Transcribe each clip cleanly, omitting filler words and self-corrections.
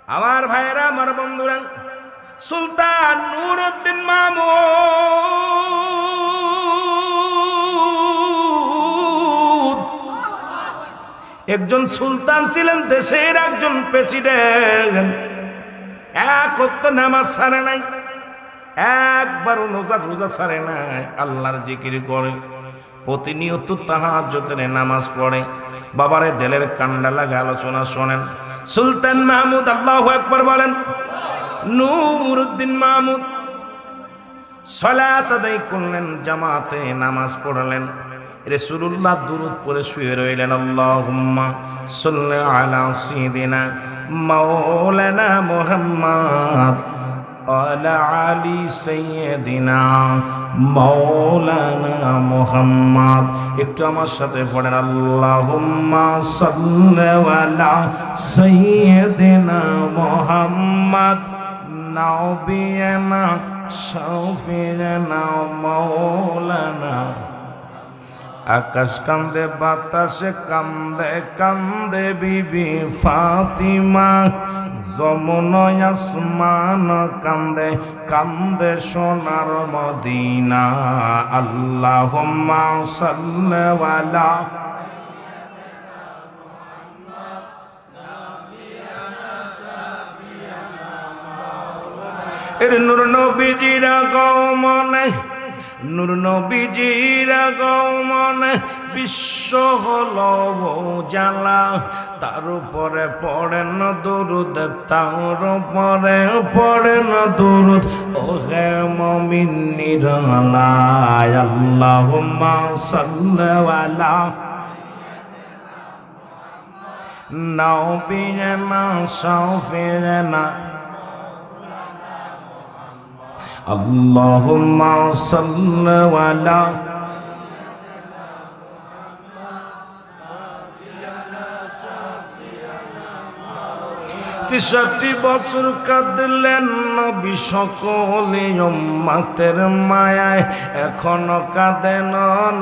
আমার ভাইয়েরা, আমার বন্ধুরা, সুলতান নুরউদ্দিন মাহমুদ একজন সুলতান ছিলেন, দেশের একজন প্রেসিডেন্ট। এক ওয়াক্ত নামাজ ছাড়ে নাই, একবারও রোজা ছাড়ে নাই, আল্লাহর জিকির করে, প্রতিনিয়ত তাহাজ্জুদের নামাজ পড়ে। বাবারে দিলের কান্ডা লাগা আলোচনা শোনেন। সুলতান মাহমুদ, আল্লাহু আকবার বলেন। নুরউদ্দিন মাহমুদ সালাত আদায় করলেন, জামাতে নামাজ পড়লেন। রাসূলুল্লাহ দুরূদ পড়ে শুয়ে রইলেন। আল্লাহুম্মা সাল্লি আলা সাইয়্যিদিনা মাওলানা মুহাম্মদ আলা আলি সাইয়্যিদিনা মাওলানা মুহাম্মদ। একটু আমার সাথে পড়েন, আল্লাহুম্মা সাল্লি আলা সাইয়্যিদিনা মুহাম্মদ নাবিয়ানা শাফিয়ানা মাওলানা। আকাশ কান্দে, বাতাসে কান্দে, কান্দে বিবি ফাতিমা, যমুনায় আসমান কান্দে, কান্দে সোনার মদিনা। আল্লাহুম্মা সাল্লি আলা নূর নবীজির আগমনে, নূর নবীজির আগমনে বিশ্ব হলো উজালা। তার উপরে পড়েন দুরূদ, তার উপরে পড়েন দুরূদ, ও হে মুমিন নিরালায়। আল্লাহুম্মা সাল্লি আলা নাবিয়ানা শাফিয়ানা। আল্লাহুম্মা সাল্লি আলা ৬৩ বছর কাঁদলেন নবী সকলে উম্মতের মায়ায়, এখনো কাঁদেন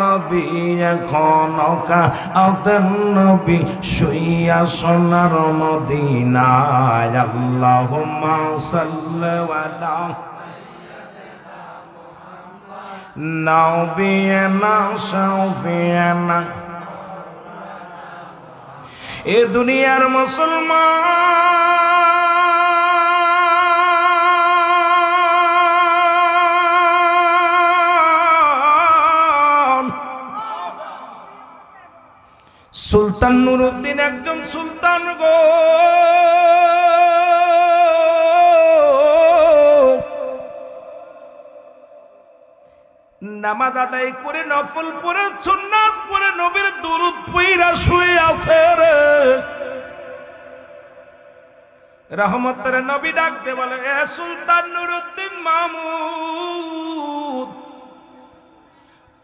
নবী, এখনো কাঁদেন নবী, শুইয়া সোনার মদিনায়। আল্লাহুম্মা সাল্লি আলা নাবিয়ানা শাফিয়ানা। এ দুনিয়ার মুসলমান, সুলতান নুরউদ্দিন একজন সুলতান গো। নামাজ আদায় করে, নফল পড়ে, সুন্নাত পড়ে, নবীর দুরূদ পড়া শুয়ে আছে রে। রহমতের নবী ডাকতে বলে, এ সুলতান নুরউদ্দিন মাহমুদ,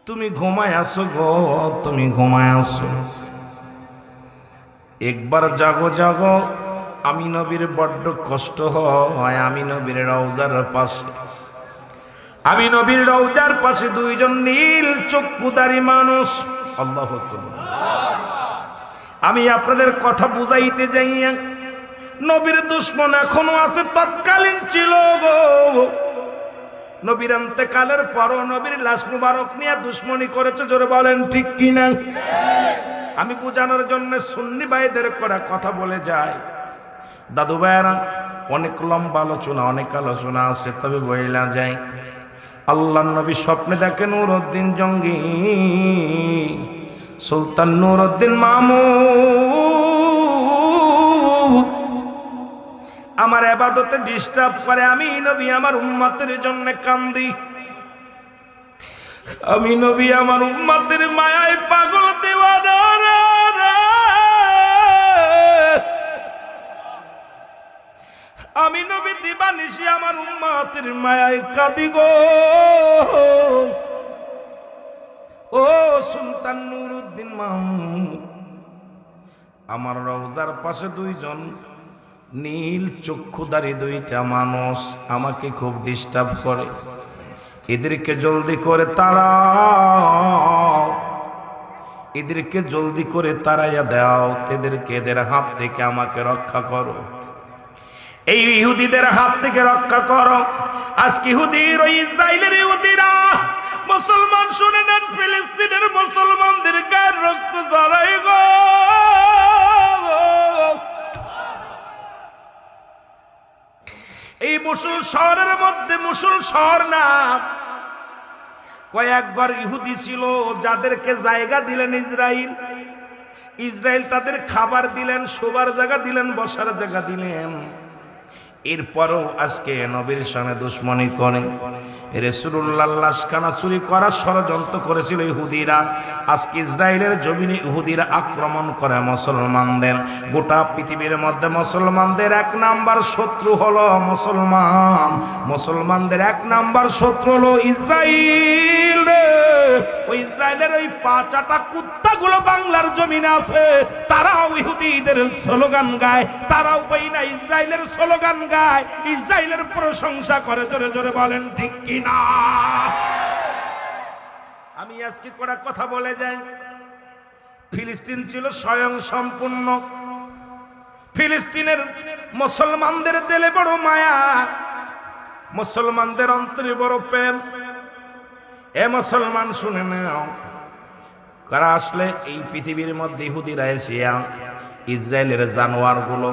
তুমি ঘুমায় আসো গো, তুমি ঘুমায় আসো, একবার জাগো জাগো। আমি নবীর বড্ড কষ্ট হয়। আমি নবীর রওজার পাশে, আমি নবীর রওজার পাশে দুইজন নীল চক্ষুধারী মানুষ। আল্লাহু আকবার। আমি আপনাদের কথা বুঝাইতে যাইয়া, নবীর দুশমন এখনো আছে, তৎকালীন ছিল গো। নবীর ইন্তেকালের পরও নবীর লাশ মুবারক নিয়ে দুশমনি করেছে, জোরে বলেন ঠিক কিনা? আমি বোঝানোর জন্য সুন্নি ভাইদের করা কথা বলে যাই। দাদু ভাইয়েরা, অনেক লম্বা আলোচনা, অনেক আলোচনা আছে, তবে বইলা যায়। আল্লাহ নবী স্বপ্নে দেখেন নুরউদ্দিন জঙ্গি, সুলতান নুরউদ্দিন মাহমুদ আমার ইবাদতে ডিস্টার্ব করে। আমি নবী আমার উম্মতের জন্য কান্দি, আমি নবী আমার উম্মতের মায়ায় পাগল দেওয়ানা রে। আমি নবী দিবানিশি আমার উম্মতের মায়ায় কাঁদি গো। ও সুলতান নুরউদ্দিন মাহমুদ, আমার রওজার পাশে দুইজন নীল চক্ষুধারী দুইটা মানুষ আমাকে খুব ডিস্টার্ব করে। এদেরকে জলদি করে তাড়াও, এদেরকে জলদি করে তাড়াইয়া দাও, এদেরকে এদের হাত থেকে আমাকে রক্ষা করো। এই ইহুদিদের হাত থেকে রক্ষা করো। আজকে ইহুদির ওই ইসরায়েলের ইহুদিরা মুসলমান, শুনে নেন, ফিলিস্তিনের মুসলমানদের গায়ের রক্ত ঝরাই গো। এই মুসল শহরের মধ্যে, মুসল শহর না, কয়েক ঘর ইহুদি ছিল যাদেরকে জায়গা দিলেন ইসরায়েল। ইসরায়েল তাদের খাবার দিলেন, শোবার জায়গা দিলেন, বসার জায়গা দিলেন। এরপরও আজকে নবীর সামনে দুশ্মনী করে, রাসূলুল্লাহর লাশখানা চুরি করার ষড়যন্ত্র করেছিল ইহুদিরা। আজকে ইসরায়েলের জমিনে ইহুদিরা আক্রমণ করে মুসলমানদের। গোটা পৃথিবীর মধ্যে মুসলমানদের এক নাম্বার শত্রু হলো মুসলমান। মুসলমানদের এক নাম্বার শত্রু হলো ইসরায়েল। ওই ইসরায়েলের ওই পাঁচাটা কুত্তাগুলো বাংলার জমিনে আছে, তারাও ইহুদিদের স্লোগান গায়, তারাও ওই না ইসরায়েলের স্লোগান গায়, ইসরায়েলের প্রশংসা করে। জোরে জোরে বলেন ঠিক কিনা? আমি আজকে কটা কথা বলে যাই। ফিলিস্তিন ছিল স্বয়ং সম্পূর্ণ। ফিলিস্তিনের মুসলমানদের দিলে বড় মায়া, মুসলমানদের অন্তরে বড় প্রেম। এ মুসলমান শুনে নাও, কারা আসলে এই পৃথিবীর মধ্যে ইহুদিরা এসিয়া ইসরায়েলের জানোয়ার গুলো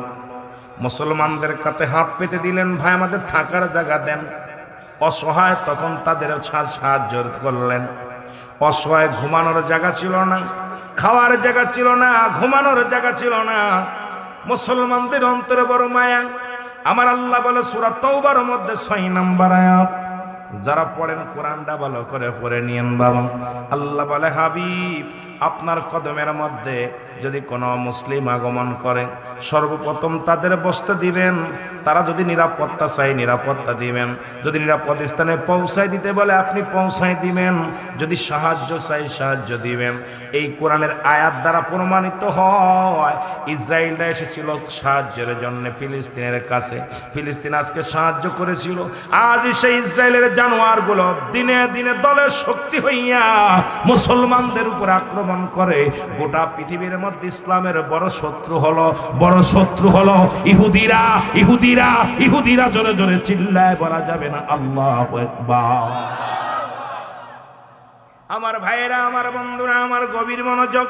মুসলমানদের কাছে হাত পেতে দিলেন, ভাই আমাদের থাকার জায়গা দেন। অসহায় তখন তাদের সাহায্য করলেন। অসহায় ঘুমানোর জায়গা ছিল না, খাওয়ার জায়গা ছিল না, ঘুমানোর জায়গা ছিল না। মুসলমানদের অন্তরে বড় মায়া। আমার আল্লাহ বলে সূরা তাওবার মধ্যে 6 নম্বর আয়াত, যারা পড়েন কোরআনটা ভালো করে পড়ে নিয়েন বাবা। আল্লাহ বলে, হাবিব আপনার কদমের মধ্যে যদি কোনো মুসলিম আগমন করে, সর্বপ্রথম তাদের বসতে দিবেন। তারা যদি নিরাপত্তা চাই নিরাপত্তা দিবেন, যদি নিরাপদ স্থানে পৌঁছায় দিতে বলে আপনি পৌঁছায় দিবেন, যদি সাহায্য চাই সাহায্য দিবেন। এই কোরআনের আয়াত দ্বারা প্রমাণিত হয় ইসরায়েলরা এসেছিল সাহায্যের জন্য ফিলিস্তিনের কাছে। ফিলিস্তিন আজকে সাহায্য করেছিল। আজ সেই ইসরায়েলের জানোয়ারগুলো দিনে দিনে দলের শক্তি হইয়া মুসলমানদের উপর আক্রমণ করে। গোটা পৃথিবীর মধ্যে ইসলামের বড় শত্রু হলো ইহুদিরা। ইহুদিরা ইহুদিরা জোরে জোরে চিল্লায় বলা যাবে না আল্লাহু আকবার। আমার ভাইয়েরা, আমার বন্ধুরা, আমার গভীর মনোযোগ,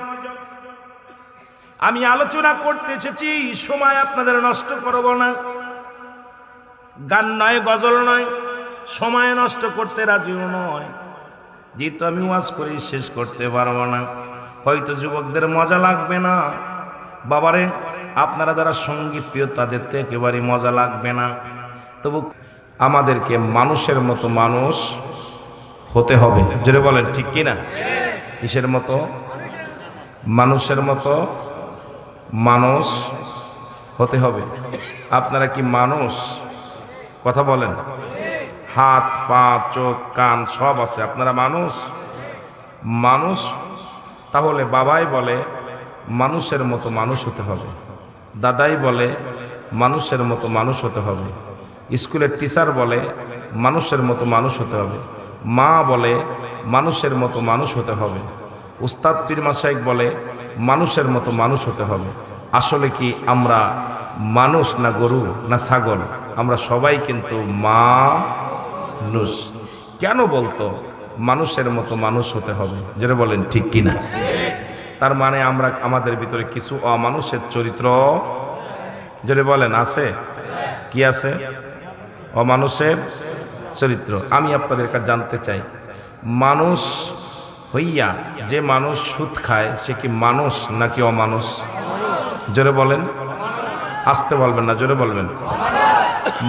আমি আলোচনা করতে এসেছি, সময় আপনাদের নষ্ট করব না। গান নয়, গজল নয়, সময় নষ্ট করতে রাজিও নয়। যেহেতু আমি ওয়াজ করে শেষ করতে পারবো না, হয়তো যুবকদের মজা লাগবে না। বাবারে, আপনারা যারা সঙ্গীত প্রিয় তাদের তো একেবারে মজা লাগবে না। তবু আমাদেরকে মানুষের মতো মানুষ হতে হবে। জোরে বলেন ঠিক কিনা? কিসের মতো? মানুষের মতো মানুষ হতে হবে। আপনারা কি মানুষ? কথা বলেন। হাত পা চোখ কান সব আছে, আপনারা মানুষ? মানুষ তাহলে বাবাই বলে মানুষের মতো মানুষ হতে হবে, দাদাই বলে মানুষের মতো মানুষ হতে হবে, স্কুলের টিচার বলে মানুষের মতো মানুষ হতে হবে, মা বলে মানুষের মতো মানুষ হতে হবে, উস্তাদ পীর মাশায়েখ বলে মানুষের মতো মানুষ হতে হবে। আসলে কি আমরা মানুষ না গরু না ছাগল? আমরা সবাই কিন্তু মানুষ। কেন বলতো মানুষের মতো মানুষ হতে হবে? যেটা বলেন ঠিক কিনা? তার মানে আমরা আমাদের ভিতরে কিছু অমানুষের চরিত্র, যেটা বলেন, আছে। কি আছে? অমানুষের চরিত্র। আমি আপনাদের কাছে জানতে চাই, মানুষ হইয়া যে মানুষ সুদ খায় সে কি মানুষ নাকি অমানুষ? জোরে বলেন, আসতে বলবেন না, জোরে বলবেন।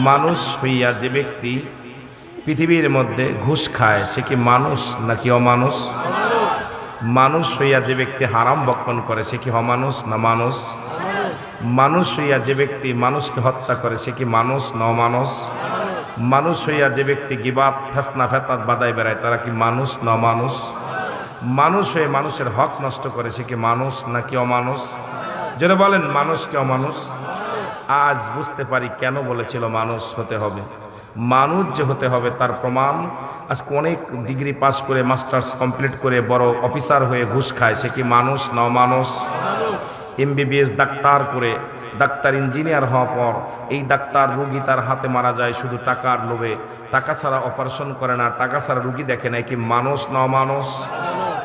মানুষ হইয়া যে ব্যক্তি পৃথিবীর মধ্যে ঘুষ খায় সে কি মানুষ নাকি অমানুষ? মানুষ হইয়া যে ব্যক্তি হারাম বক্ষণ করে সে কি অমানুষ না মানুষ? মানুষ হইয়া যে ব্যক্তি মানুষকে হত্যা করে সে কি মানুষ না অমানুষ? মানুষ হইয়া যে ব্যক্তি গিবাত ফেসনা ফেতাত বাদায় বেড়ায় তারা কি মানুষ না অমানুষ? মানুষ হয়ে মানুষের হক নষ্ট করে সে কি মানুষ নাকি অমানুষ? যারা বলেন মানুষ কি অমানুষ? আজ বুঝতে পারি কেন বলেছিল মানুষ হতে হবে। মানুষ যে হতে হবে তার প্রমাণ আজকে অনেক ডিগ্রি পাস করে মাস্টার্স কমপ্লিট করে বড় অফিসার হয়ে ঘুষ খায় সে কি মানুষ না অমানুষ? এমবিবিএস ডাক্তার করে ডাক্তার ইঞ্জিনিয়ার হওয়ার পর এই ডাক্তার রোগী তার হাতে মারা যায় শুধু টাকার লোভে, টাকা ছাড়া অপারেশন করে না, টাকা ছাড়া রুগী দেখে না। কি মানুষ না অমানুষ?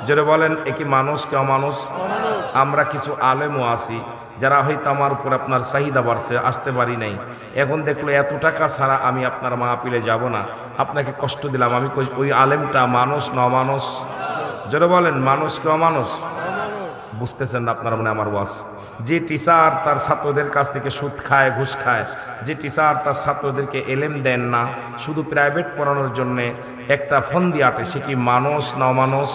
যারা বলেন এ কি মানুষ কি অমানুষ? আমরা কিছু আলেমও আছি যারা হয়তো আমার উপর আপনার চাহিদা বাড়ছে, আসতে পারি নাই, এখন দেখলো এত টাকা ছাড়া আমি আপনার মাহফিলে যাব না, আপনাকে কষ্ট দিলাম, আমি কই ওই আলেমটা মানুষ না অমানুষ? যারা বলেন মানুষ কি অমানুষ? বুঝতেছেন না আপনারা মনে আমার ওয়াজ? যে টিচার তার ছাত্রদের কাছ থেকে সুদ খায়, ঘুষ খায়, যে টিচার তার ছাত্রদেরকে এলেম দেন না, শুধু প্রাইভেট পড়ানোর জন্যে একটা ফন্দি আটে, সে কি মানুষ না অমানুষ?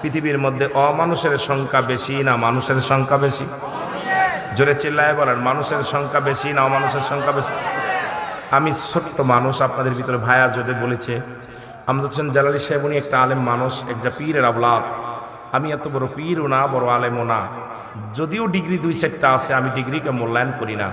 পৃথিবীর মধ্যে অমানুষের সংখ্যা বেশি না মানুষের সংখ্যা বেশি? জোরে চিল্লায় বলেন, মানুষের সংখ্যা বেশি না অমানুষের সংখ্যা বেশি? আমি ছোট্ট মানুষ, আপনাদের ভিতরে ভাইয়া যদি বলেছে আমাদের হোসেন জালালি সাহেব উনি একটা আলেম মানুষ, একটা পীরের আওলাদ। আমি এত বড় পীরও না, বড় আলেমও না, যদিও ডিগ্রি 2-4টা আছে, আমি ডিগ্রিকে মূল্যায়ন করি না।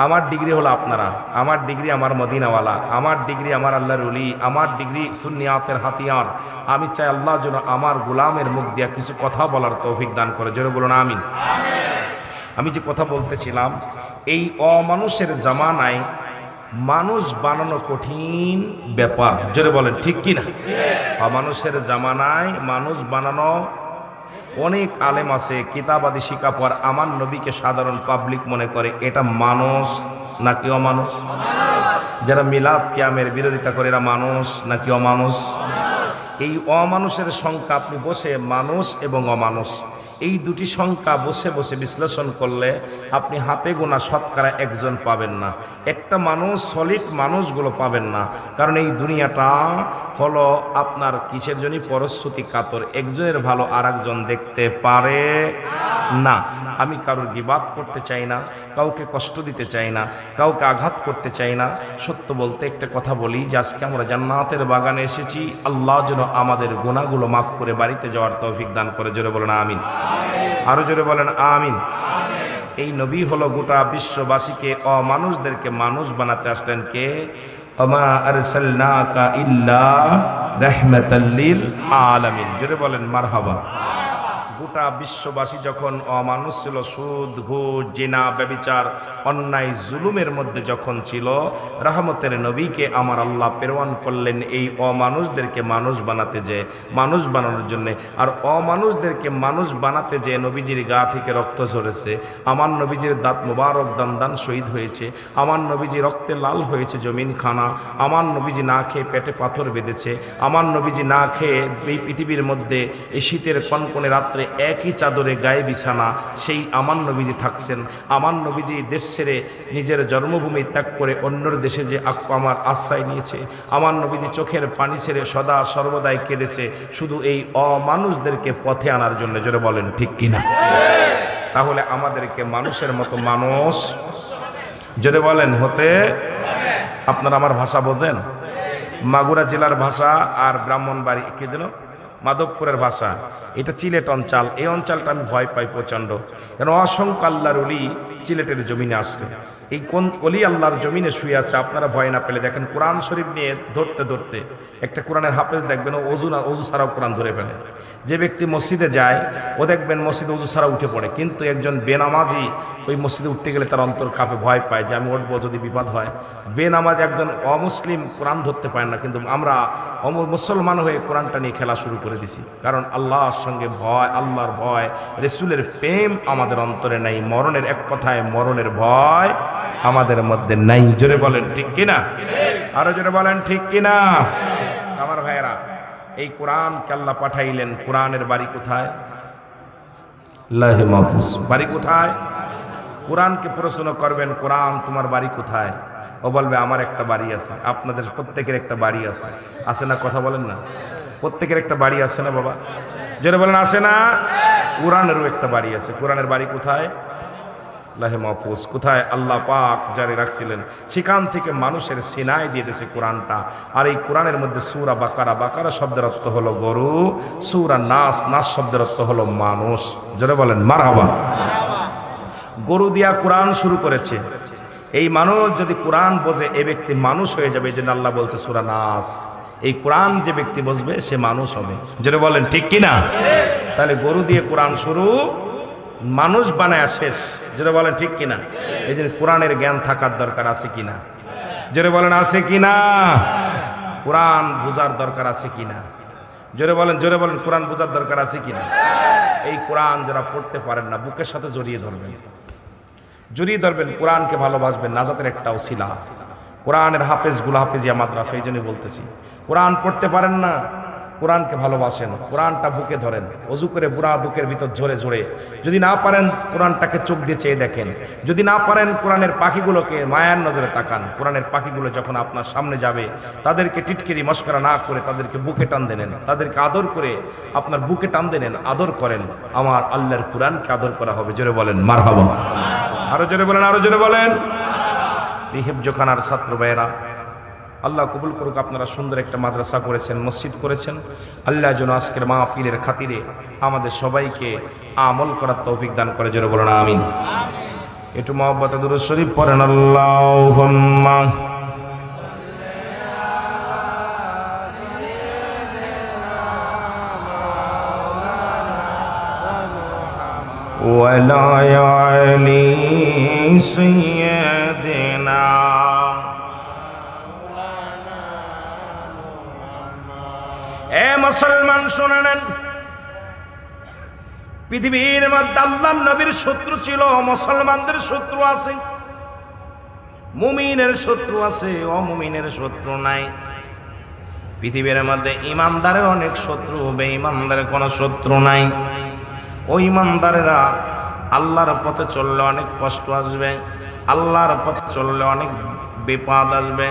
আমার ডিগ্রি হলো আপনারা, আমার ডিগ্রি আমার মদিনাওয়ালা, আমার ডিগ্রি আমার আল্লাহর ওলি, আমার ডিগ্রি সুন্নিয়াতের হাতিয়ার। আমি চাই আল্লাহ যেন আমার গোলামের মুখ দিয়া কিছু কথা বলার তৌফিক দান করে। জোরে বলুন আমিন। আমি যে কথা বলতেছিলাম, এই অমানুষের জামানায় মানুষ বানানো কঠিন ব্যাপার। জোরে বলেন ঠিক কিনা? অমানুষের জামানায় মানুষ বানানো, অনেক আলেম আছে কিতাবাদি শিক্ষা পর আমার নবীকে সাধারণ পাবলিক মনে করে এটা মানুষ নাকি অমানুষ? যারা মিলাদ কিয়ামের বিরোধিতা করে এরা মানুষ নাকি অমানুষ? এই অমানুষের সংখ্যা আপনি বসে মানুষ এবং অমানুষ এই দুটি সংখ্যা বসে বসে বিশ্লেষণ করলে আপনি হাতে গোনা শতকরা একজন পাবেন না, একটা মানুষ সলিড মানুষগুলো পাবেন না। কারণ এই দুনিয়াটা হলো আপনার কিসের জন্য? পরশ্রুতি কাতর, একজনের ভালো আর একজন দেখতে পারে না। আমি কারোর গিবাত করতে চাই না, কাউকে কষ্ট দিতে চাই না, কাউকে আঘাত করতে চাই না। সত্য বলতে একটা কথা বলি যে আজকে আমরা জান্নাতের বাগানে এসেছি, আল্লাহ যেন আমাদের গুনাহগুলো মাফ করে বাড়িতে যাওয়ার তৌফিক দান করে। জোরে বলেন আমিন। আরো জোরে বলেন আমিন। এই নবী হলো গোটা বিশ্ববাসীকে, অমানুষদেরকে মানুষ বানাতে আসলেন কে? ওমা আরসালনাকা ইল্লা রাহমাতাল লিল আলামিন। জোরে বলেন মারহাবা। গোটা বিশ্ববাসী যখন অমানুষ ছিল, সুদ ঘুষ জিনা ব্যভিচার অন্যায় জুলুমের মধ্যে যখন ছিল, রহমতের নবীকে আমার আল্লাহ প্রেরণ করলেন এই অমানুষদেরকে মানুষ বানাতে, যে মানুষ বানানোর জন্য। আর অমানুষদেরকে মানুষ বানাতে যে নবীজির গা থেকে রক্ত ঝরেছে, আমার নবীজির দাঁত মুবারক দান শহীদ হয়েছে, আমার নবীজি রক্তে লাল হয়েছে জমিন খানা, আমার নবীজি না খেয়ে পেটে পাথর বেঁধেছে, আমার নবীজি না খেয়ে এই পৃথিবীর মধ্যে এই শীতের কনকনে রাত্রে একই চাদরে গায়ে বিছানা, সেই আমার নবীজি থাকছেন। আমার নবীজি দেশ ছেড়ে নিজের জন্মভূমি ত্যাগ করে অন্যর দেশে যে আমার আশ্রয় নিয়েছে, আমার নবীজি চোখের পানি ছেড়ে সদা সর্বদাই কেঁদেছে শুধু এই অমানুষদেরকে পথে আনার জন্য। জোরে বলেন ঠিক কিনা? তাহলে আমাদেরকে মানুষের মতো মানুষ, জোরে বলেন, হতে। আপনারা আমার ভাষা বোঝেন? মাগুরা জেলার ভাষা আর ব্রাহ্মণবাড়ি কি দিল মাধবপুরের ভাষা, এটা চিলেট অঞ্চল। এই অঞ্চলটা আমি ভয় পাই প্রচণ্ড, কেন অসংখ্য আল্লাহর ওলি চিলেটের জমিনে আসছে। এই কোন অলি আল্লাহর জমিনে শুয়ে আছে, আপনারা ভয় না পেলে দেখেন কোরআন শরীফ নিয়ে ধরতে ধরতে একটা কোরআনের হাফেজ দেখবেন ও অজু ছাড়াও কোরআন ধরে ফেলে। যে ব্যক্তি মসজিদে যায় ও দেখবেন মসজিদে অজু ছাড়া উঠে পড়ে, কিন্তু একজন বেনামাজি ওই মসজিদে উঠতে গেলে তার অন্তর কাঁপে, ভয় পায় যে আমি উঠবো যদি বিপদ হয়। বেনামাজি একজন অমুসলিম কোরআন ধরতে পারে না, কিন্তু আমরা মুসলমান হয়ে কোরআনটা নিয়ে খেলা শুরু করে দিছি। কারণ আল্লাহর সঙ্গে ভয়, আল্লাহর ভয়, রাসূলের প্রেম আমাদের অন্তরে নাই। মরণের এক কথায় মরণের ভয় আমাদের মধ্যে নাই। জোরে বলেন ঠিক কিনা? আরো জোরে বলেন ঠিক কিনা? আমার ভাইয়েরা, এই কোরআনকে আল্লাহ পাঠাইলেন, কোরআনের বাড়ি কোথায়? লাহে মাহফুজ। বাড়ি কোথায়? কোরআনকে প্রশ্ন করবেন, কোরআন তোমার বাড়ি কোথায়? ও বলবে আমার একটা বাড়ি আছে। আপনাদের প্রত্যেকের একটা বাড়ি আছে, আছে না? কথা বলেন না, প্রত্যেকের একটা বাড়ি আছে না বাবা? জোরে বলেন আছে না? কোরআনেরও একটা বাড়ি আছে। কোরআনের বাড়ি কোথায়? লাহে মাহফুজ। কোথায়? আল্লাহ পাক জারি রাখছিলেন, সেখান থেকে মানুষের সিনায় দিয়ে দিয়েছে কোরআনটা। আর এই কোরআনের মধ্যে সূরা বাকারা, বাকারা শব্দের অর্থ হলো গরু, সূরা নাস, নাস শব্দের অর্থ হলো মানুষ। জোরে বলেন মারহাবা। গরু দিয়া কোরআন শুরু করেছে। এই মানুষ যদি কোরআন বোঝে এ ব্যক্তি মানুষ হয়ে যাবে। এই জন্য আল্লাহ বলছে সূরা নাস, এই কোরআন যে ব্যক্তি বুঝবে সে মানুষ হবে। জোরে বলেন ঠিক কিনা? তাহলে গরু দিয়ে কোরআন শুরু, মানুষ বানায় শেষ। যেটা বলেন ঠিক কিনা? এই জন্য কোরআনের জ্ঞান থাকার দরকার আছে কিনা? জোরে বলেন আছে কিনা? কোরআন বোঝার দরকার আছে কিনা? জোরে বলেন কোরআন বোঝার দরকার আছে কিনা? এই কোরআন যারা পড়তে পারেন না বুকের সাথে জড়িয়ে ধরবেন, কোরআনকে ভালোবাসবেন, নাজাতের একটা ওসিলা। কোরআনের হাফেজগুলো হাফেজিয়া মাদ্রাসা, এই জন্যই বলতেছি কোরআন পড়তে পারেন না, কোরআনকে ভালোবাসেন, কোরআনটা বুকে ধরেন, অজু করে বুড়া বুকের ভিতর জোরে যদি না পারেন কোরআনটাকে চোখ দিয়ে চেয়ে দেখেন, যদি না পারেন কোরআনের পাখিগুলোকে মায়ার নজরে তাকান। কোরআনের পাখিগুলো যখন আপনার সামনে যাবে তাদেরকে টিটকিরি মস্করা না করে তাদেরকে বুকে টান দেনেন, তাদেরকে আদর করে আপনার বুকে টান দেনেন, আদর করেন। আমার আল্লাহর কোরআনকে আদর করা হবে। জোরে বলেন মারহাবা। আরো জোরে বলেন। হিফজখানার ছাত্র ভাইয়েরা, আল্লাহ কবুল করুক, আপনারা সুন্দর একটা মাদ্রাসা করেছেন, মসজিদ করেছেন। আল্লাহ যেন আজকের মাহফিলের খাতিরে আমাদের সবাইকে আমল করার তৌফিক দান করে। জোরে বলেন আমিন। একটু মহব্বতে দুরূদ শরীফ পড়েন। আল্লাহুম্মা ওয়ালা আলি সাইয়্যিদিনা। এ মুসলমান শুনে নেন, পৃথিবীর মধ্যে আল্লাহর নবীর শত্রু ছিল, মুসলমানদের শত্রু আছে, মুমিনের শত্রু আছে, অমুমিনের শত্রু নাই। পৃথিবীর মধ্যে ইমানদারের অনেক শত্রু, বেঈমানদারের কোনো শত্রু নাই। ওই ইমানদারেরা আল্লাহর পথে চললে অনেক কষ্ট আসবে, আল্লাহর পথে চললে অনেক বিপদ আসবে।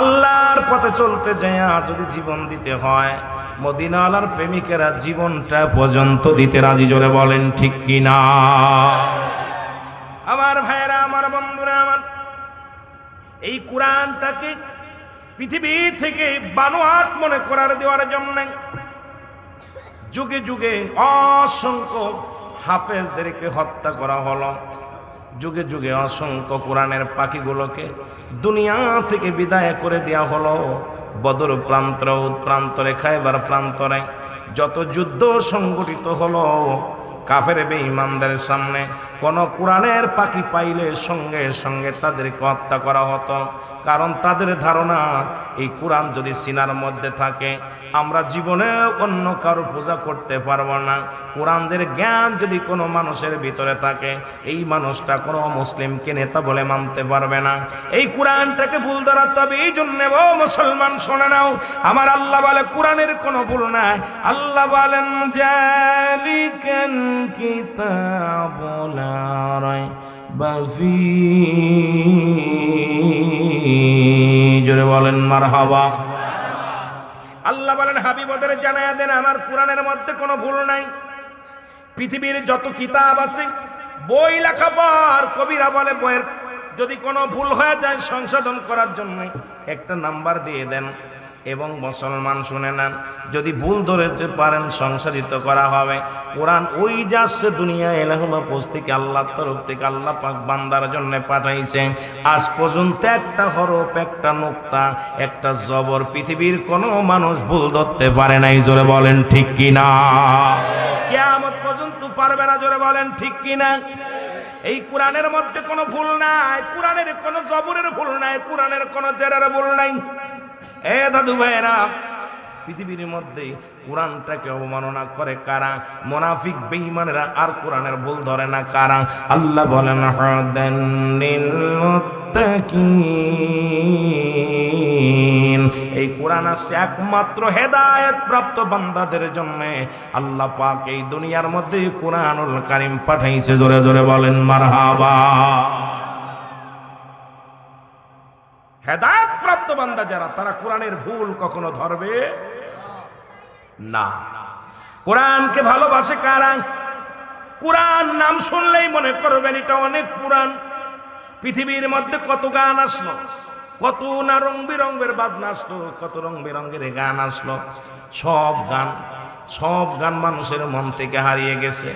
আল্লাহর পথে চলতে যাইয়া যদি জীবন দিতে হয়, মদিনাওয়ালার প্রেমিকেরা জীবনটা পর্যন্ত দিতে রাজি। জোরে বলেন ঠিক কিনা? আমার ভাইয়েরা, আমার বন্ধুরা, আমার এই কোরআনটাকে পৃথিবী থেকে বানোয়াট মনে করার দেওয়ার জন্য যুগে যুগে অসংখ্য হাফেজদেরকে হত্যা করা হলো, যুগে যুগে অসংখ্য কোরআনের পাখিগুলোকে দুনিয়া থেকে বিদায় করে দেওয়া হলো। বদর প্রান্তরে, উহুদ প্রান্তরে, খায়বার প্রান্তরে যত যুদ্ধ সংগঠিত হলো, কাফের বেঈমানদের সামনে কোন কোরআনের পাখি পাইলে সঙ্গে সঙ্গে তাদেরকে হত্যা করা হতো। কারণ তাদের ধারণা এই কোরআন যদি সিনার মধ্যে থাকে আমরা জীবনে অন্য কারো পূজা করতে পারবো না। কোরআনের জ্ঞান যদি কোনো মানুষের ভিতরে থাকে, এই মানুষটা কোনো মুসলিমকে নেতা বলে মানতে পারবে না। এই কোরআনটাকে ভুল ধরাতে হবে। এই জন্য ও মুসলমান শোনে নাও, আমার আল্লাহ বলে কোরআনের কোনো ভুল নাই। আল্লাহ বলেন জালিকাল কিতাবু লা রাইবা ফীহি। জোরে বলেন মারহাবা। আল্লাহ বলেন হাবিব ওদের জানায়া দেন আমার কোরআনের মধ্যে কোনো ভুল নাই। পৃথিবীর যত কিতাব আছে, বই লেখা পর কবিরা বলে বইয়ের যদি কোনো ভুল হয়ে যায় সংশোধন করার জন্য একটা নাম্বার দিয়ে দেন। এবং মুসলমান শুনে নেন, যদি ভুল ধরতে পারেন সংশোধিত করা হবে। কোরআন ওই যাচ্ছে দুনিয়া এলাহুল থেকে আল্লাহর তরফ থেকে আল্লাহ পাক বান্দার জন্য পাঠাইছে। আজ পর্যন্ত একটা হরফ, একটা নুক্তা, একটা জবর পৃথিবীর কোনো মানুষ ভুল ধরতে পারে নাই। জোরে বলেন ঠিক কিনা? কিয়ামত পর্যন্ত পারবে না। জোরে বলেন ঠিক কিনা? এই কোরআনের মধ্যে কোনো ভুল নাই, কোরআনের কোনো জবরের ভুল নাই, কোরআনের কোনো জেরের ভুল নাই। এ দাদু ভাইয়েরা, পৃথিবীর মধ্যে কোরআনটাকে অবমাননা করে কারা? মুনাফিক বেঈমানেরা। আর কোরআনের ভুল ধরে না কারা? আল্লাহ বলেন হুদান লিল মুত্তাকিন। এই কোরআন আছে একমাত্র হেদায়েত প্রাপ্ত বান্দাদের জন্য। আল্লাহ পাক এই দুনিয়ার মধ্যে কোরআনুল কারীম পাঠাইছে। জোরে জোরে বলেন মারহাবা। হেদায়েত প্রাপ্ত বান্দা যারা, তারা কোরআনের ভুল কখনো ধরবে না। কোরআনকে ভালোবাসে কারা? কোরআন নাম শুনলেই মনে করবেন এটা অনেক পুরান। পৃথিবীর মধ্যে কত গান আসলো, কত না রং বেরঙের বাজনা আসলো, কত রং বেরঙের গান আসলো। সব গান সব গান মানুষের মন থেকে হারিয়ে গেছে,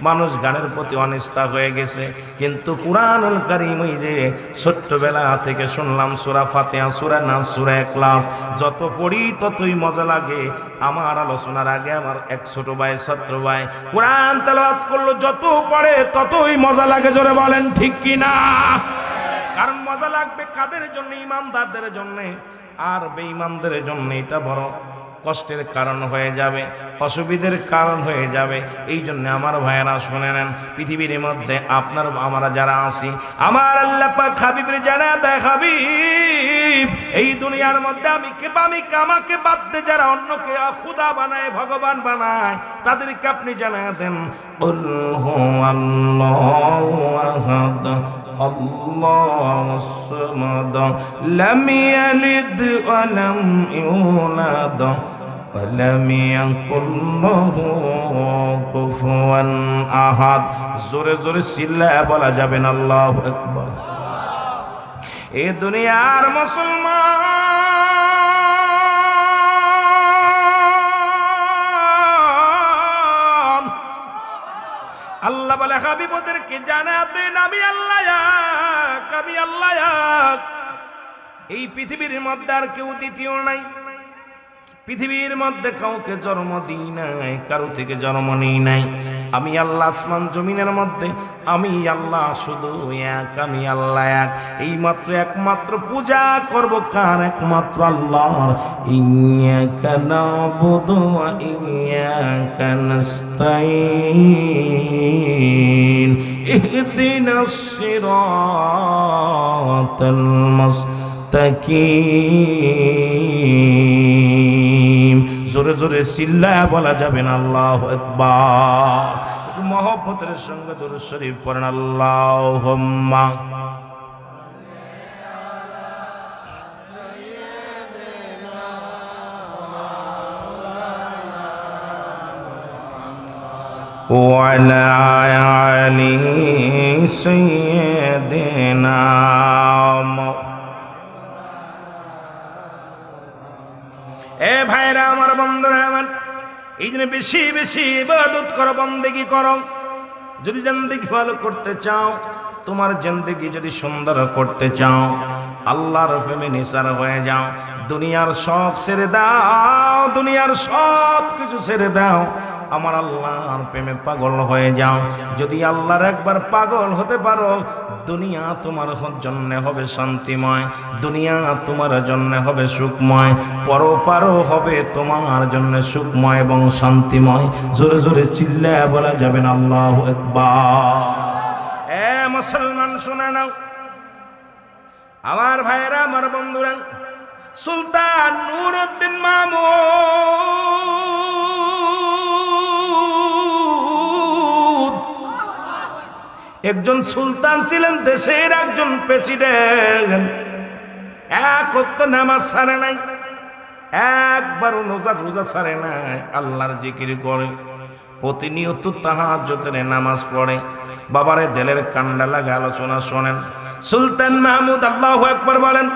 মানুষ গানের প্রতি অনিষ্ঠা হয়ে গেছে। কিন্তু কুরআনুল কারীম, ওই যে ছোট্টবেলা থেকে শুনলাম সূরা ফাতিহা, সূরা নাস, সূরা ইখলাস, যত পড়ি ততই মজা লাগে। আমার আলোচনার আগে আমার এক ছোট ভাই, ছাত্র ভাই কুরআন তেলাওয়াত করলো, যত পড়ে ততই মজা লাগে। জোরে বলেন ঠিক কিনা? কারণ মজা লাগবে কাদের জন্য? ইমানদারদের জন্য। আর বেঈমানদের জন্য এটা বড় কষ্টের কারণ হয়ে যাবে, অসুবিধার কারণ হয়ে যাবে। এই জন্য আমার ভাইয়েরা শুনে নেন, পৃথিবীর মধ্যে আপনার আমরা যারা আছি, আমার আল্লাহ পাক হাবিবের জানা দেয়, হাবিব এই দুনিয়ার মধ্যে আমাকে বাদ দিয়ে যারা অন্যকে খুদা বানায়, ভগবান বানায়, তাদেরকে আপনি জানা দেন, কুল হুয়াল্লাহু আহাদ আল্লাহুস সামাদ লাম ইয়ালিদ ওয়া লাম ইউলাদ ওয়া লাম ইয়াকুল লাহু কুফুয়ান আহাদ। জোরে জোরে চিল্লায়া বলা যাবে না আল্লাহু আকবার। এই দুনিয়ার মুসলমান, আল্লাহ বলে হাবিবদেরকে জানাবেন আমি আল্লাহ এক, আমি আল্লাহ এক। এই পৃথিবীর মধ্যে আর কেউ দ্বিতীয় নাই। পৃথিবীর মধ্যে কাউকে জন্ম দিই নাই, কারো থেকে জন্ম নিই নাই। আমি আল্লাহ আসমান জমিনের মধ্যে, আমি আল্লাহ শুধু এক, আমি আল্লাহ এক। এই মাত্র একমাত্র পূজা করব কার? একমাত্র আল্লাহর। ইয়্যাকা না'বুদু ওয়া ইয়্যাকা নাস্তাঈন ইহদিনাস সিরাতাল মুস্তাকিম। জোরে জোরে চিল্লায়া বলা যাবে না আল্লাহু আকবার। মহব্বতের সঙ্গে দুরূদ শরীফ পড়েন, আল্লাহুম্মা ওয়া আলা আলি সাইয়্যিদিনা। এ ভাইরা আমার, বন্ধুরা আমার, এই জন্য বেশি বেশি ইবাদত করো, বন্দেগী করো। যদি জিন্দেগি ভালো করতে চাও, তোমার জিন্দেগি যদি সুন্দর করতে চাও, আল্লাহর প্রেমে নিসার হয়ে যাও। দুনিয়ার সব ছেড়ে দাও, দুনিয়ার সব কিছু ছেড়ে দাও, আমার আল্লাহর প্রেমে পাগল হয়ে যাও। যদি আল্লাহর একবার পাগল হতে পারো, দুনিয়া তোমার জন্য হবে শান্তিময়, দুনিয়া তোমার জন্য হবে সুখময়, পরপারও হবে তোমার জন্য সুখময় এবং শান্তিময়। জোরে জোরে চিল্লায়া বলা যাবে না আল্লাহু আকবার। এ মুসলমান শুনে নাও, আমার ভাইয়েরা, আমার বন্ধুরা, সুলতান নুরউদ্দিন মাহমুদ একজন সুলতান ছিলেন, দেশের একজন প্রেসিডেন্ট। এক ওয়াক্ত নামাজ ছাড়ে নাই, একবারও রোজা ছাড়ে নাই, আল্লাহর জিকির করে, প্রতিনিয়ত তাহাজ্জুদের নামাজ পড়ে। বাবারে দিলের কান্ডা লাগে আলোচনা শোনেন। সুলতান মাহমুদ, আল্লাহু আকবার বলেন।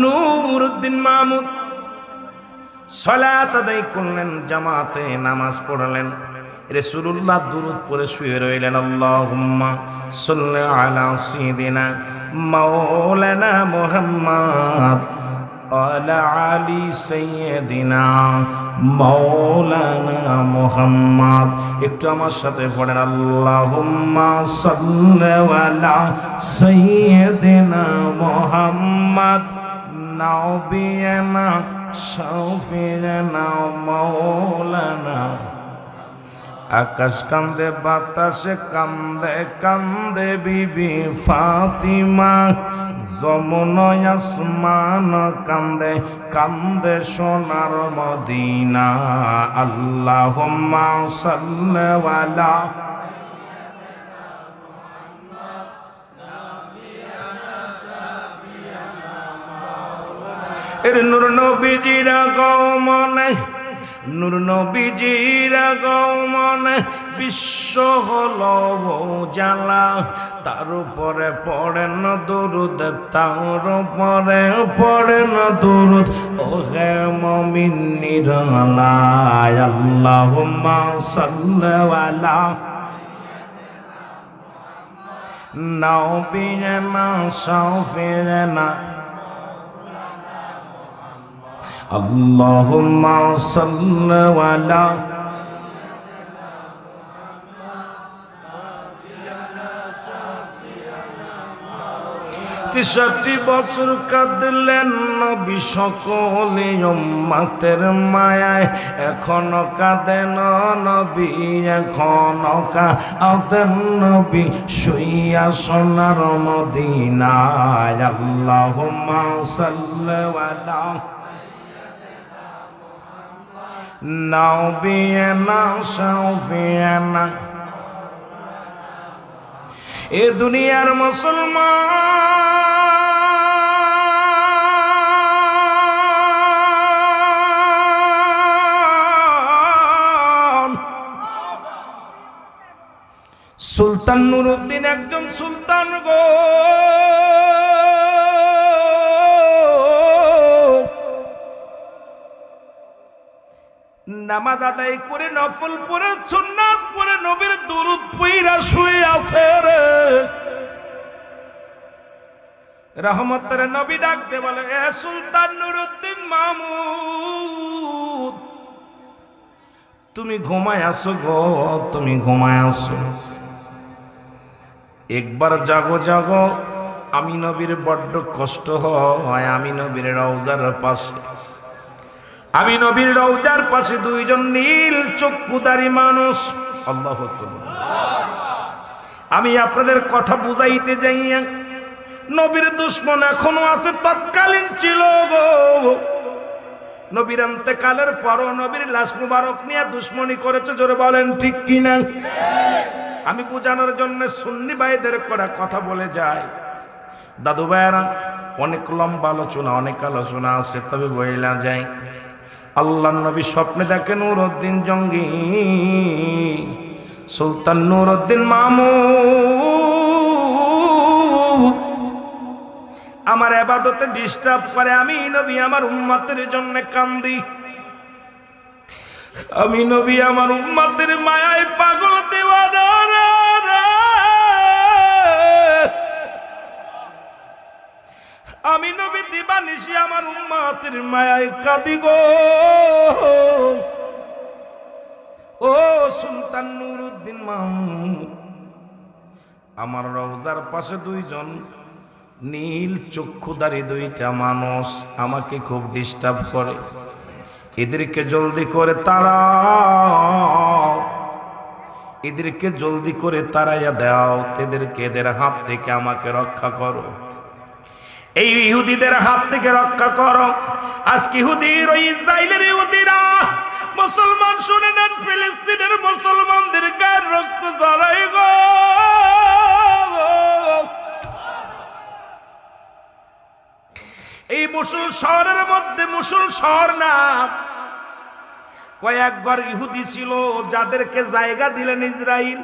নুরউদ্দিন মাহমুদ সালাত আদায় করলেন, জামাতে নামাজ পড়লেন। রাসূলুল্লাহ দুরূদ পড়ে শুয়ে রইলেন, আল্লাহুম্মা সাল্লি আলা সাইয়্যিদিনা মাওলানা মুহাম্মদ ওয়ালা আলি সাইয়্যিদিনা মাওলানা মুহাম্মদ। একটু আমার সাথে পড়েন, আল্লাহুম্মা সাল্লি আলা সাইয়্যিদিনা মুহাম্মদ নাবিয়ানা শাফিয়ানা মাওলানা। আকাশ কান্দে, বাতাসে কান্দে, কান্দে বিবি ফাতিমা, যমুনায় আসমান কান্দে, কান্দে সোনার মদিনা। আল্লাহুম্মা সাল্লি আলা এর নূর নবীজির আগমনে নূর নবীজির আগমনে বিশ্ব হলো জ্বালা, তার উপরে পড়েন দুরুদ, তার উপরে পড়েন দুরুদ, ও হে মুমিন নিরালা, আল্লাহুম্মা সাল্লি আলা নবিয়িনা শাফিঈনা, আল্লাহুম্মা সাল্লি আলা ৬৩ বছর কাঁদলেন নবী সকলে উম্মতের মায়ায়, এখনো কাঁদেন নবী, এখনো কাঁদেন নবী, শুইয়া সোনার মদিনায়। আল্লাহুম্মা সাল্লি আলা নবিয়িনা শাফিঈনা। এ দুনিয়ার মুসলমান, সুলতান নুরউদ্দিন একজন সুলতান গো। নামাজ আদায় করে নফল পড়ে সুন্নাত পড়ে নবীর দুরূদ পড়া শুয়ে আছে রে। রহমতের নবী ডাকতে বলে, এ সুলতান নুরউদ্দিন মাহমুদ, তুমি ঘুমায় আসো গো, তুমি ঘুমায় আসো, একবার জাগো জাগো। আমি নবীর বড্ড কষ্ট হয়। আমি নবীর রওজার পাশে, আমি নবীর রওজার পাশে দুইজন নীল চক্ষুধারী মানুষ। আল্লাহু আকবার। আমি আপনাদের কথা বুঝাইতে যাইয়া, নবীর দুশমন এখনো আছে, তৎকালীন ছিল গো। নবীর ইন্তেকালের পরও নবীর লাশ মুবারক নিয়ে দুশমনি করেছে, জোরে বলেন ঠিক কিনা। আমি বোঝানোর জন্য সুন্নি ভাইদের করা কথা বলে যায়। দাদু ভাইয়েরা, অনেক লম্বা আলোচনা, অনেক আলোচনা আছে, তবে বইলা যায়। আল্লাহ নবী স্বপ্নে দেখেন নুরউদ্দিন জঙ্গি, সুলতান নুরউদ্দিন মাহমুদ আমার ইবাদতে ডিস্টার্ব করে। আমি নবী আমার উম্মতের জন্য কান্দি, আমি নবী আমার উম্মতের মায়ায় পাগল দেওয়ানা রে। আমি নবী দিবানিশি আমার উম্মতের মায়ায় কাঁদি গো। ও সুলতান নুরউদ্দিন মাহমুদ, আমার রওজার পাশে দুইজন নীল চক্ষুধারী দুইটা মানুষ আমাকে খুব ডিস্টার্ব করে। এদেরকে জলদি করে তাড়াও, এদেরকে জলদি করে তাড়াইয়া দাও, এদেরকে এদের হাত থেকে আমাকে রক্ষা করো, এই ইহুদিদের হাত থেকে রক্ষা করো। আজকে ইহুদির ওই ইসরায়েলের ইহুদিরা মুসলমান, শুনে নেন, ফিলিস্তিনের মুসলমানদের গায়ের রক্ত ঝরাই গো। এই মুসল শহরের মধ্যে, মুসল শহর না, কয়েকবার ইহুদি ছিল যাদেরকে জায়গা দিলেন ইসরায়েল।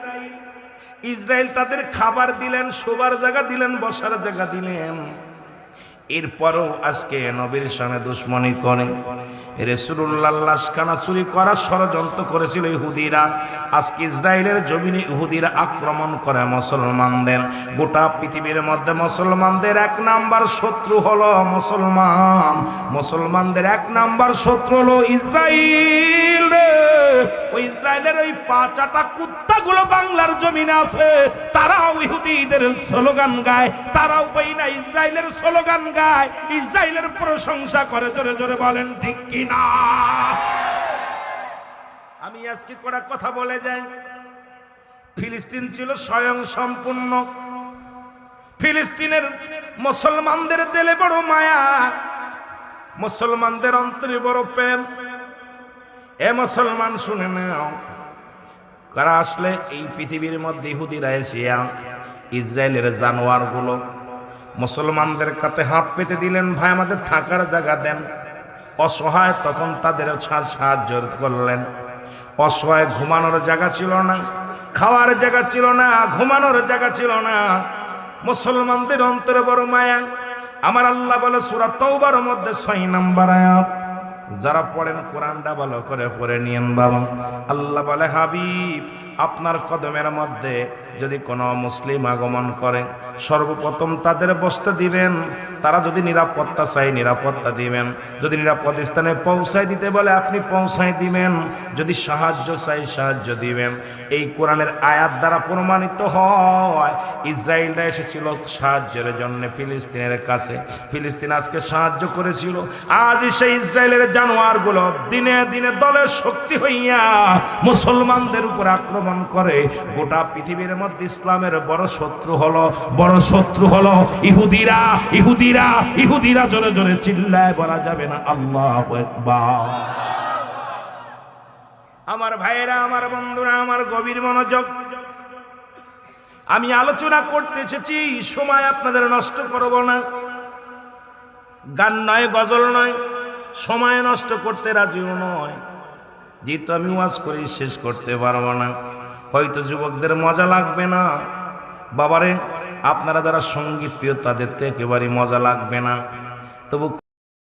ইসরায়েল তাদের খাবার দিলেন, শোবার জায়গা দিলেন, বসার জায়গা দিলেন। এরপরও আজকে নবীর সামনে দুশ্মনী করে। রাসূলুল্লাহর লাশখানা চুরি করার ষড়যন্ত্র করেছিল ইহুদিরা। আজকে ইসরায়েলের জমিনে ইহুদিরা আক্রমণ করে মুসলমানদের। গোটা পৃথিবীর মধ্যে মুসলমানদের এক নাম্বার শত্রু হলো মুসলমান। মুসলমানদের এক নাম্বার শত্রু হলো ইসরায়েল। ওই ইসরায়েলের ওই পাঁচটা কুত্তাগুলো বাংলার জমিনে আছে, তারাও ইহুদিদের স্লোগান গায়, তারাও বইনা ইসরায়েলের স্লোগান গায়, ইসরায়েলের প্রশংসা করে। জোরে জোরে বলেন ঠিক কিনা। আমি আজকে কটা কথা বলে যাই। ফিলিস্তিন ছিল স্বয়ং সম্পূর্ণ। ফিলিস্তিনের মুসলমানদের দিলে বড় মায়া, মুসলমানদের অন্তরে বড় প্রেম। এ মুসলমান শুনে নাও, কারা আসলে এই পৃথিবীর মধ্যে ইহুদিরা এসিয়া ইসরায়েলের জানোয়ার গুলো মুসলমানদের কাছে হাত পেতে দিলেন, ভাই আমাদের থাকার জায়গা দেন। অসহায়, তখন তাদের সাহায্য করলেন। অসহায়, ঘুমানোর জায়গা ছিল না, খাওয়ার জায়গা ছিল না, ঘুমানোর জায়গা ছিল না। মুসলমানদের অন্তরে বড় মায়া। আমার আল্লাহ বলে সূরা তাওবার মধ্যে 6 নম্বর আয়াত, যারা পড়েন কোরআনটা ভালো করে পড়ে নিয়েন বাবা। আল্লাহ বলে, হাবিব, আপনার কদমের মধ্যে যদি কোনো মুসলিম আগমন করে, সর্বপ্রথম তাদের বসতে দিবেন। তারা যদি নিরাপত্তা চাই নিরাপত্তা দিবেন, যদি নিরাপদ স্থানে পৌঁছায় দিতে বলে আপনি পৌঁছায় দিবেন, যদি সাহায্য চাই সাহায্য দিবেন। এই কোরআনের আয়াত দ্বারা প্রমাণিত হয় ইসরায়েলরা এসেছিল সাহায্যের জন্য ফিলিস্তিনের কাছে। ফিলিস্তিন আজকে সাহায্য করেছিল, আজ সেই ইসরায়েলের জানোয়ারগুলো দিনে দিনে দলের শক্তি হইয়া মুসলমানদের উপর আক্রমণ করে। গোটা পৃথিবীর মধ্যে ইসলামের বড় শত্রু হলো ইহুদিরা। ইহুদিরা ইহুদিরা জোরে জোরে চিল্লায় বলা যাবে না আল্লাহু আকবার। আমার ভাইয়েরা, আমার বন্ধুরা, আমার গভীর মনোযোগ, আমি আলোচনা করতে এসেছি, সময় আপনাদের নষ্ট করব না। গান নয়, গজল নয়, সময় নষ্ট করতে রাজিও নয়। যেহেতু আমি ওয়াজ করি শেষ করতে পারবো না, হয়তো যুবকদের মজা লাগবে না। বাবারে, আপনারা যারা সঙ্গীত প্রিয় তাদের তো একেবারে মজা লাগবে না, তবু